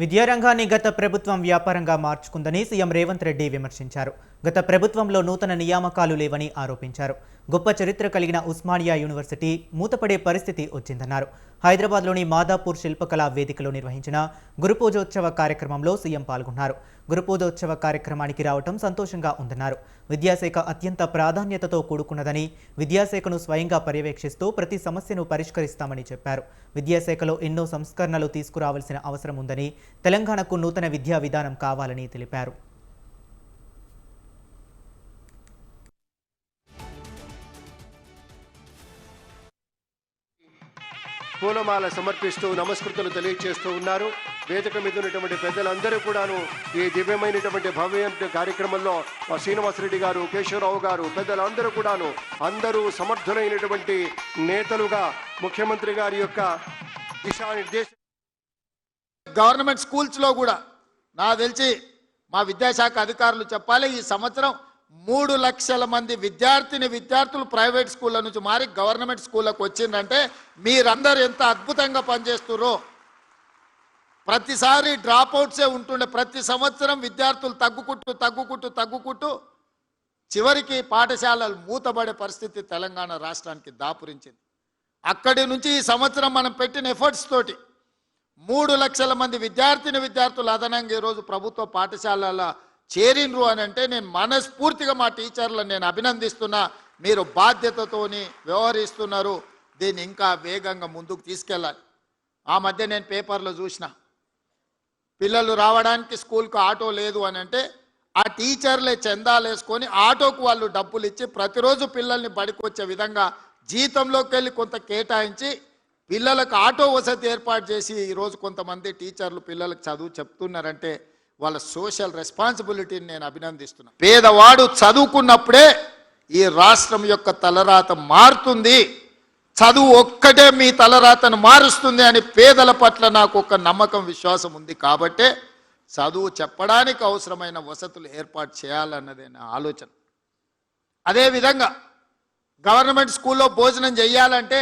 విద్యారంగాన్ని గత ప్రభుత్వం వ్యాపారంగా మార్చుకుందని సీఎం రేవంత్ రెడ్డి విమర్శించారు. గత ప్రభుత్వంలో నూతన నియామకాలు లేవని ఆరోపించారు. గొప్ప చరిత్ర కలిగిన ఉస్మానియా యూనివర్సిటీ మూతపడే పరిస్థితి వచ్చిందన్నారు. హైదరాబాద్లోని మాదాపూర్ శిల్పకళా వేదికలో నిర్వహించిన గురుపూజోత్సవ కార్యక్రమంలో సీఎం పాల్గొన్నారు. గురుపూజోత్సవ కార్యక్రమానికి రావటం సంతోషంగా ఉందన్నారు. విద్యాశాఖ అత్యంత ప్రాధాన్యతతో కూడుకున్నదని, విద్యాశాఖను స్వయంగా పర్యవేక్షిస్తూ ప్రతి సమస్యను పరిష్కరిస్తామని చెప్పారు. విద్యాశాఖలో ఎన్నో సంస్కరణలు తీసుకురావాల్సిన అవసరం ఉందని, తెలంగాణకు నూతన విద్యా విధానం కావాలని తెలిపారు. పూలమాల సమర్పిస్తూ నమస్కృతులు తెలియజేస్తూ ఉన్నారు. వేదిక మీద ఉన్నటువంటి పెద్దలందరూ కూడాను ఈ దివ్యమైనటువంటి భవ్య కార్యక్రమంలో శ్రీనివాసరెడ్డి గారు, కేశవరావు గారు, పెద్దలందరూ కూడాను అందరూ సమర్థులైనటువంటి నేతలుగా ముఖ్యమంత్రి గారి యొక్క దిశానిర్దేశం. గవర్నమెంట్ స్కూల్స్లో కూడా నాకు తెలిసి మా విద్యాశాఖ అధికారులు చెప్పాలి, ఈ సంవత్సరం 3 లక్షల మంది విద్యార్థులు ప్రైవేట్ స్కూళ్ళ నుంచి మారి గవర్నమెంట్ స్కూళ్ళకు వచ్చిందంటే మీరందరూ ఎంత అద్భుతంగా పనిచేస్తుర్రో. ప్రతిసారి డ్రాప్అవుట్సే ఉంటుండే, ప్రతి సంవత్సరం విద్యార్థులు తగ్గుకుంటూ చివరికి పాఠశాలలు మూతబడే పరిస్థితి తెలంగాణ రాష్ట్రానికి దాపురించింది. అక్కడి నుంచి ఈ సంవత్సరం మనం పెట్టిన ఎఫర్ట్స్ తోటి 3 లక్షల మంది విద్యార్థులు అదనంగా ఈరోజు ప్రభుత్వ పాఠశాలల చేరిండ్రు అని అంటే నేను మనస్ఫూర్తిగా మా టీచర్లను నేను అభినందిస్తున్నా. మీరు బాధ్యతతోని వ్యవహరిస్తున్నారు. దీన్ని ఇంకా వేగంగా ముందుకు తీసుకెళ్ళాలి. ఆ మధ్య నేను పేపర్లో చూసిన, పిల్లలు రావడానికి స్కూల్కి ఆటో లేదు అని అంటే ఆ టీచర్లే చందాలు వేసుకొని ఆటోకు వాళ్ళు డబ్బులు ఇచ్చి ప్రతిరోజు పిల్లల్ని బడికి వచ్చే విధంగా జీతంలోకి వెళ్ళి కొంత కేటాయించి పిల్లలకు ఆటో వసతి ఏర్పాటు చేసి ఈరోజు కొంతమంది టీచర్లు పిల్లలకు చదువు చెప్తున్నారంటే వాళ్ళ సోషల్ రెస్పాన్సిబిలిటీని నేను అభినందిస్తున్నా. పేదవాడు చదువుకున్నప్పుడే ఈ రాష్ట్రం యొక్క తలరాత మారుతుంది. చదువు ఒక్కటే మీ తలరాతను మారుస్తుంది అని పేదల పట్ల నాకు ఒక నమ్మకం, విశ్వాసం ఉంది. కాబట్టే చదువు చెప్పడానికి అవసరమైన వసతులు ఏర్పాటు చేయాలన్నదే నా ఆలోచన. అదేవిధంగా గవర్నమెంట్ స్కూల్లో భోజనం చేయాలంటే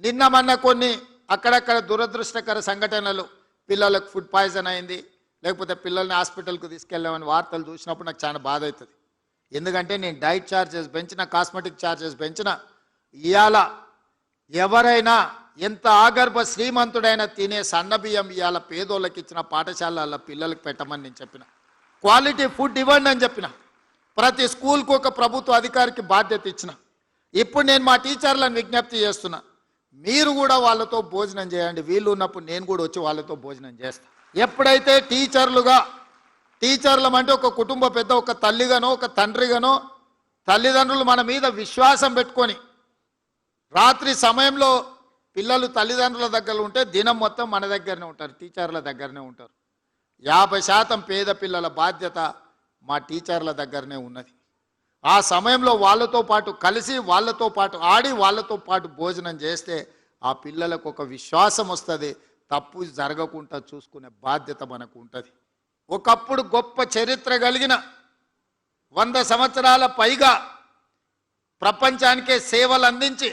నిన్న మొన్న కొన్ని అక్కడక్కడ దురదృష్టకర సంఘటనలు, పిల్లలకు ఫుడ్ పాయిజన్ అయింది, లేకపోతే పిల్లల్ని హాస్పిటల్కి తీసుకెళ్ళామని వార్తలు చూసినప్పుడు నాకు చాలా బాధ అవుతుంది. ఎందుకంటే నేను డైట్ ఛార్జెస్ పెంచిన, కాస్మెటిక్ ఛార్జెస్ పెంచిన, ఇవాళ ఎవరైనా ఎంత ఆగర్భ శ్రీమంతుడైనా తినే సన్నబియ్యం ఇవాళ పేదోళ్ళకి ఇచ్చిన పాఠశాలల పిల్లలకు పెట్టమని నేను చెప్పిన. క్వాలిటీ ఫుడ్ ఇవ్వండి అని చెప్పిన. ప్రతి స్కూల్కు ఒక ప్రభుత్వ అధికారికి బాధ్యత ఇచ్చిన. ఇప్పుడు నేను మా టీచర్లను విజ్ఞప్తి చేస్తున్నా, మీరు కూడా వాళ్ళతో భోజనం చేయండి. వీళ్ళు ఉన్నప్పుడు నేను కూడా వచ్చి వాళ్ళతో భోజనం చేస్తాను. ఎప్పుడైతే టీచర్లం అంటే ఒక కుటుంబ పెద్ద, ఒక తల్లిగానో ఒక తండ్రిగానో తల్లిదండ్రులు మన మీద విశ్వాసం పెట్టుకొని రాత్రి సమయంలో పిల్లలు తల్లిదండ్రుల దగ్గర ఉంటే దినం మొత్తం మన దగ్గరనే ఉంటారు, టీచర్ల దగ్గరనే ఉంటారు. 50% పేద పిల్లల బాధ్యత మా టీచర్ల దగ్గరనే ఉన్నది. ఆ సమయంలో వాళ్ళతో పాటు కలిసి, వాళ్ళతో పాటు ఆడి, వాళ్ళతో పాటు భోజనం చేస్తే ఆ పిల్లలకు ఒక విశ్వాసం వస్తుంది. తప్పు జరగకుండా చూసుకునే బాధ్యత మనకు ఉంటుంది. ఒకప్పుడు గొప్ప చరిత్ర కలిగిన 100 సంవత్సరాల పైగా ప్రపంచానికే సేవలు అందించి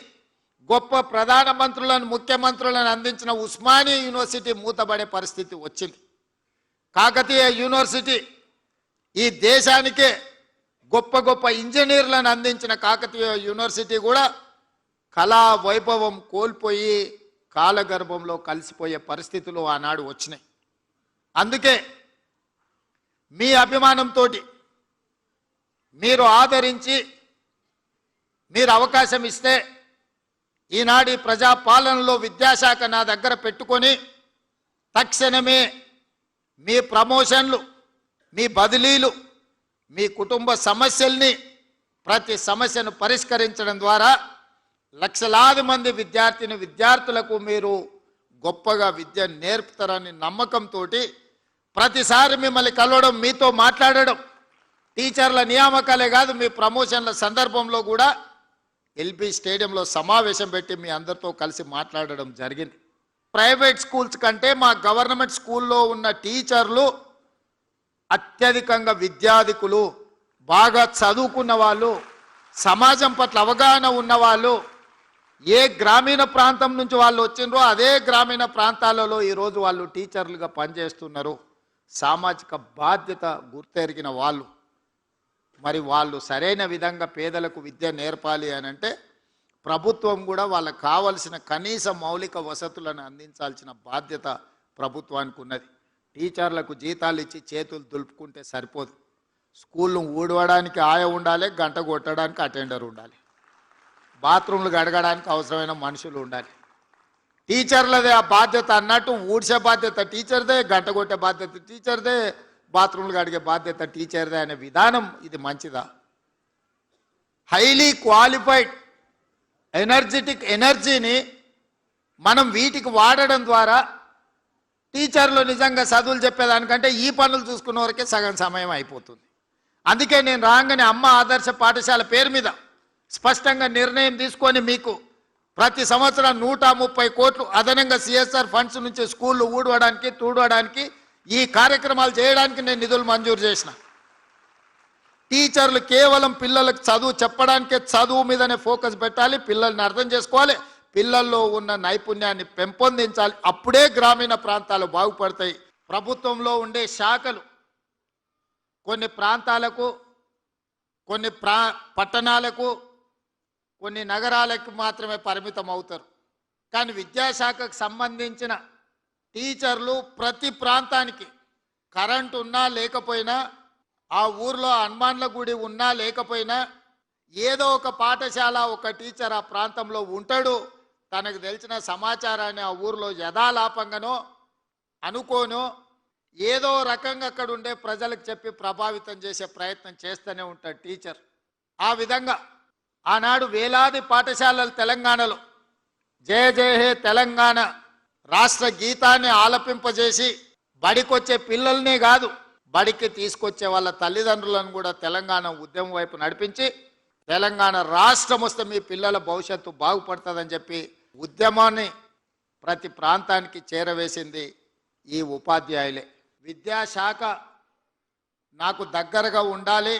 గొప్ప ప్రధానమంత్రులను, ముఖ్యమంత్రులను అందించిన ఉస్మానియా యూనివర్సిటీ మూతబడే పరిస్థితి వచ్చింది. కాకతీయ యూనివర్సిటీ ఈ దేశానికే గొప్ప ఇంజనీర్లను అందించిన కాకతీయ యూనివర్సిటీ కూడా కళా వైభవం కోల్పోయి కాలగర్భంలో కలిసిపోయే పరిస్థితులు ఆనాడు వచ్చినాయి. అందుకే మీ అభిమానంతో మీరు ఆదరించి మీరు అవకాశం ఇస్తే ఈనాడు ప్రజాపాలనలో విద్యాశాఖ నా దగ్గర పెట్టుకొని తక్షణమే మీ ప్రమోషన్లు, మీ బదిలీలు, మీ కుటుంబ సమస్యల్ని, ప్రతి సమస్యను పరిష్కరించడం ద్వారా లక్షలాది మంది విద్యార్థులకు మీరు గొప్పగా విద్య నేర్పుతారని నమ్మకంతో ప్రతిసారి మిమ్మల్ని కలవడం, మీతో మాట్లాడడం, టీచర్ల నియామకాలే కాదు మీ ప్రమోషన్ల సందర్భంలో కూడా ఎల్బీ స్టేడియంలో సమావేశం పెట్టి మీ అందరితో కలిసి మాట్లాడడం జరిగింది. ప్రైవేట్ స్కూల్స్ కంటే మా గవర్నమెంట్ స్కూల్లో ఉన్న టీచర్లు అత్యధికంగా విద్యాధికులు, బాగా చదువుకున్న వాళ్ళు, సమాజం పట్ల అవగాహన ఉన్నవాళ్ళు, ఏ గ్రామీణ ప్రాంతం నుంచి వాళ్ళు వచ్చిండ్రో అదే గ్రామీణ ప్రాంతాలలో ఈరోజు వాళ్ళు టీచర్లుగా పనిచేస్తున్నారు. సామాజిక బాధ్యత గుర్తెరిగిన వాళ్ళు. మరి వాళ్ళు సరైన విధంగా పేదలకు విద్య నేర్పాలి అని అంటే ప్రభుత్వం కూడా వాళ్ళకు కావలసిన కనీస మౌలిక వసతులను అందించాల్సిన బాధ్యత ప్రభుత్వానికి ఉన్నది. టీచర్లకు జీతాలు ఇచ్చి చేతులు దులుపుకుంటే సరిపోదు. స్కూళ్ళు ఊడవడానికి ఆయ ఉండాలి, గంట కొట్టడానికి అటెండర్ ఉండాలి, బాత్రూమ్లు గడగడానికి అవసరమైన మనుషులు ఉండాలి. టీచర్లదే ఆ బాధ్యత అన్నట్టు ఊడ్చే బాధ్యత టీచర్దే, గంట కొట్టే బాధ్యత టీచర్దే, బాత్రూమ్లు కడిగే బాధ్యత టీచర్దే అనే విధానం ఇది మంచిదా? హైలీ క్వాలిఫైడ్ ఎనర్జెటిక్ ఎనర్జీని మనం వీటికి వాడడం ద్వారా టీచర్లు నిజంగా చదువులు చెప్పేదానికంటే ఈ పనులు చూసుకున్న వరకే సగం సమయం అయిపోతుంది. అందుకే నేను రాగానే అమ్మ ఆదర్శ పాఠశాల పేరు మీద స్పష్టంగా నిర్ణయం తీసుకొని మీకు ప్రతి సంవత్సరం 130 కోట్లు అదనంగా సిఎస్ఆర్ ఫండ్స్ నుంచి స్కూళ్ళు ఊడవడానికి తూడవడానికి ఈ కార్యక్రమాలు చేయడానికి నేను నిధులు మంజూరు చేసిన. టీచర్లు కేవలం పిల్లలకు చదువు చెప్పడానికే చదువు మీదనే ఫోకస్ పెట్టాలి, పిల్లల్ని అర్థం చేసుకోవాలి, పిల్లల్లో ఉన్న నైపుణ్యాన్ని పెంపొందించాలి. అప్పుడే గ్రామీణ ప్రాంతాలు బాగుపడతాయి. ప్రభుత్వంలో ఉండే శాఖలు కొన్ని ప్రాంతాలకు, కొన్ని పట్టణాలకు, కొన్ని నగరాలకు మాత్రమే పరిమితం అవుతారు. కానీ విద్యాశాఖకు సంబంధించిన టీచర్లు ప్రతి ప్రాంతానికి కరెంటు ఉన్నా లేకపోయినా, ఆ ఊర్లో హనుమాన్ల గుడి ఉన్నా లేకపోయినా ఏదో ఒక పాఠశాల ఒక టీచర్ ఆ ప్రాంతంలో ఉంటాడు. తనకు తెలిసిన సమాచారాన్ని ఆ ఊర్లో యథాలాపంగానో అనుకోనో ఏదో రకంగా అక్కడ ఉండే ప్రజలకు చెప్పి ప్రభావితం చేసే ప్రయత్నం చేస్తూనే ఉంటాడు టీచర్. ఆ విధంగా ఆనాడు వేలాది పాఠశాలలు తెలంగాణలో జయ జయ హే తెలంగాణ రాష్ట్ర గీతాన్ని ఆలపింపజేసి బడికొచ్చే పిల్లల్నే కాదు, బడికి తీసుకొచ్చే వాళ్ళ తల్లిదండ్రులను కూడా తెలంగాణ ఉద్యమం వైపు నడిపించి తెలంగాణ రాష్ట్రం వస్తే మీ పిల్లల భవిష్యత్తు బాగుపడుతుందని చెప్పి ఉద్యమాన్ని ప్రతి ప్రాంతానికి చేరవేసింది ఈ ఉపాధ్యాయులే. విద్యాశాఖ నాకు దగ్గరగా ఉండాలి,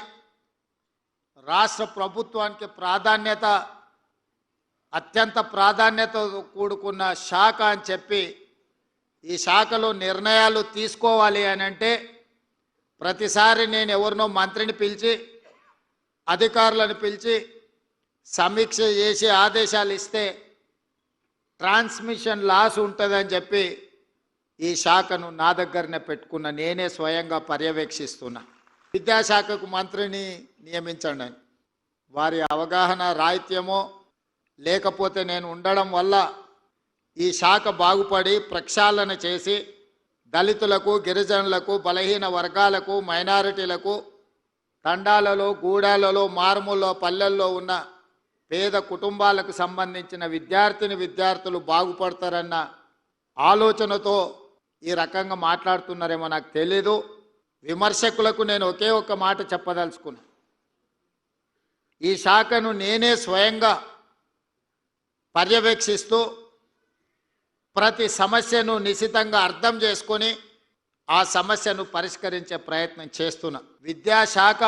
రాష్ట్ర ప్రభుత్వానికి ప్రాధాన్యత, అత్యంత ప్రాధాన్యత కూడుకున్న శాఖ అని చెప్పి ఈ శాఖలో నిర్ణయాలు తీసుకోవాలి అని అంటే ప్రతిసారి నేను ఎవరినో మంత్రిని పిలిచి అధికారులను పిలిచి సమీక్ష చేసి ఆదేశాలు ఇస్తే ట్రాన్స్మిషన్ లాస్ ఉంటుందని చెప్పి ఈ శాఖను నా దగ్గరనే పెట్టుకున్న, నేనే స్వయంగా పర్యవేక్షిస్తున్నా. విద్యాశాఖకు మంత్రిని నియమించండి అని. వారి అవగాహన రాహిత్యమో లేకపోతే నేను ఉండడం వల్ల ఈ శాఖ బాగుపడి ప్రక్షాళన చేసి దళితులకు, గిరిజనులకు, బలహీన వర్గాలకు, మైనారిటీలకు, తండాలలో, గూడాలలో, మారుమూల పల్లెల్లో ఉన్న పేద కుటుంబాలకు సంబంధించిన విద్యార్థులు బాగుపడతారన్న ఆలోచనతో ఈ రకంగా మాట్లాడుతున్నారేమో నాకు తెలీదు. విమర్శకులకు నేను ఒకే ఒక్క మాట చెప్పదలుచుకున్నా. ఈ శాఖను నేనే స్వయంగా పర్యవేక్షిస్తూ ప్రతి సమస్యను నిశితంగా అర్థం చేసుకొని ఆ సమస్యను పరిష్కరించే ప్రయత్నం చేస్తున్నా. విద్యాశాఖ